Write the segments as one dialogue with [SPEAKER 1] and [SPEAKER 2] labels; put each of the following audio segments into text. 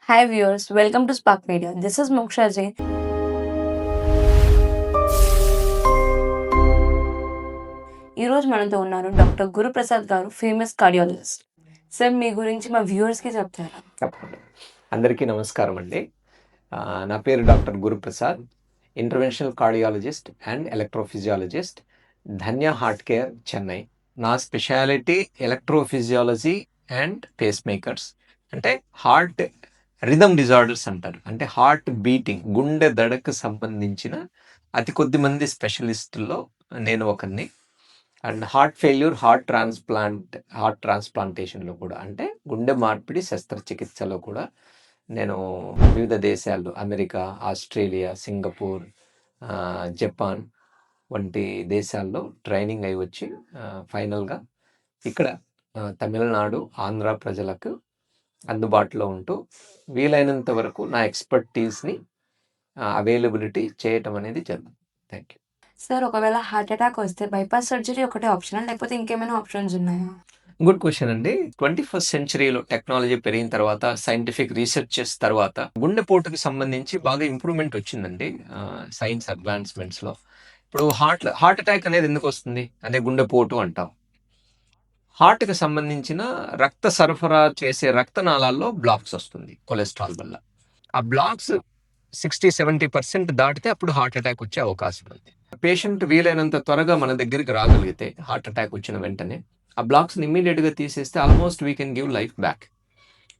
[SPEAKER 1] Hi viewers, welcome to Spark Media. This is Moksha Jain. ఈ రోజు మనతో ఉన్నారు డాక్టర్ గురుప్రసాద్ గారు, ఫేమస్ కార్డియాలజిస్ట్. సార్ మీ గురించి మా వ్యూవర్స్కి చెప్తారా?
[SPEAKER 2] తప్పకుండా. అందరికీ నమస్కారం అండి. నా పేరు doctor Guruprasad, interventional cardiologist and electrophysiologist, Dhanya heart care, Chennai. నా speciality electrophysiology and pacemakers, అంటే హార్ట్ రిథమ్ డిజార్డర్స్ అంటారు. అంటే హార్ట్ బీటింగ్, గుండె దడకు సంబంధించిన అతి కొద్ది మంది స్పెషలిస్టుల్లో నేను ఒకరిని. అండ్ హార్ట్ ఫెయిల్యూర్, హార్ట్ ట్రాన్స్ప్లాంటేషన్లో కూడా, అంటే గుండె మార్పిడి శస్త్రచికిత్సలో కూడా నేను వివిధ దేశాలు, అమెరికా, ఆస్ట్రేలియా, సింగపూర్, జపాన్ వంటి దేశాల్లో ట్రైనింగ్ అయి వచ్చి ఫైనల్గా ఇక్కడ తమిళనాడు, ఆంధ్ర ప్రజలకు అందుబాటులో ఉంటూ వీలైనంత వరకు నా ఎక్స్పర్టీస్ని అవైలబిలిటీ చేయటం అనేది జరుగుతుంది. Thank you.
[SPEAKER 1] సార్, ఒకవేళ హార్ట్ అటాక్ వస్తే బైపాస్ సర్జరీ ఒకటే ఆప్షనా, లేకపోతే ఇంకేమైనా ఆప్షన్స్ ఉన్నాయా?
[SPEAKER 2] గుడ్ క్వశ్చన్ అండి. 21st సెంచరీలో టెక్నాలజీ పెరిగిన తర్వాత, సైంటిఫిక్ రీసెర్చెస్ తర్వాత గుండెపోటుకి సంబంధించి బాగా ఇంప్రూవ్మెంట్ వచ్చిందండి సైన్స్ అడ్వాన్స్మెంట్స్లో. ఇప్పుడు హార్ట్ అటాక్ అనేది ఎందుకు వస్తుంది? అదే గుండెపోటు అంటాం. హార్ట్కి సంబంధించిన రక్త సరఫరా చేసే రక్తనాళాల్లో బ్లాక్స్ వస్తుంది కొలెస్ట్రాల్ వల్ల. ఆ బ్లాక్స్ 60-70% దాటితే అప్పుడు హార్ట్ అటాక్ వచ్చే అవకాశం ఉంది. పేషెంట్ వీలైనంత త్వరగా మన దగ్గరికి రాగలిగితే, హార్ట్ అటాక్ వచ్చిన వెంటనే ఆ బ్లాక్స్ని ఇమ్మీడియట్గా తీసేస్తే almost we can give life back.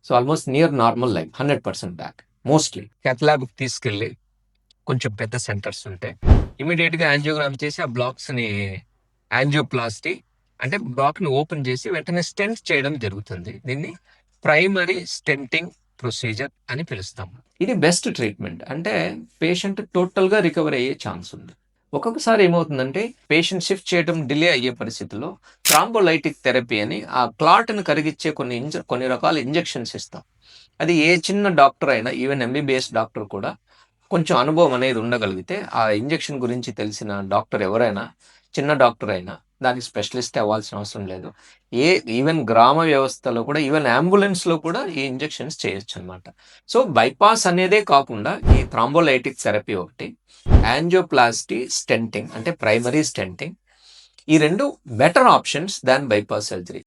[SPEAKER 2] So almost near normal life, 100% back. Mostly ల్యాబ్కి తీసుకెళ్ళి కొంచెం పెద్ద సెంటర్స్ ఉంటే ఇమీడియట్గా యాంజియోగ్రామ్ చేసి ఆ బ్లాక్స్ని యాంజియోప్లాస్టీ, అంటే బ్లాక్ని ఓపెన్ చేసి వెంటనే స్టెంట్ చేయడం జరుగుతుంది. దీన్ని ప్రైమరీ స్టెంటింగ్ ప్రొసీజర్ అని పిలుస్తాం. ఇది బెస్ట్ ట్రీట్మెంట్. అంటే పేషెంట్ టోటల్గా రికవర్ అయ్యే ఛాన్స్ ఉంది. ఒక్కొక్కసారి ఏమవుతుందంటే పేషెంట్ షిఫ్ట్ చేయడం డిలే అయ్యే పరిస్థితుల్లో థ్రాంబోలైటిక్ థెరపీ అని ఆ క్లాట్ను కరిగించే కొన్ని రకాల ఇంజెక్షన్స్ ఇస్తాం. అది ఏ చిన్న డాక్టర్ అయినా, ఈవెన్ ఎంబీబీఎస్ డాక్టర్ కూడా కొంచెం అనుభవం అనేది ఉండగలిగితే, ఆ ఇంజెక్షన్ గురించి తెలిసిన డాక్టర్ ఎవరైనా, చిన్న డాక్టర్ అయినా దానికి స్పెషలిస్ట్ అవ్వాల్సిన అవసరం లేదు. ఈవెన్ గ్రామ వ్యవస్థలో కూడా, ఈవెన్ అంబులెన్స్లో కూడా ఈ ఇంజెక్షన్స్ చేయొచ్చు అనమాట. సో బైపాస్ అనేదే కాకుండా ఈ థ్రాంబోలైటిక్ థెరపీ ఒకటి, యాంజియోప్లాస్టీ, స్టెంటింగ్ అంటే ప్రైమరీ స్టెంటింగ్, ఈ రెండు బెటర్ ఆప్షన్స్ దాన్ బైపాస్ సర్జరీ.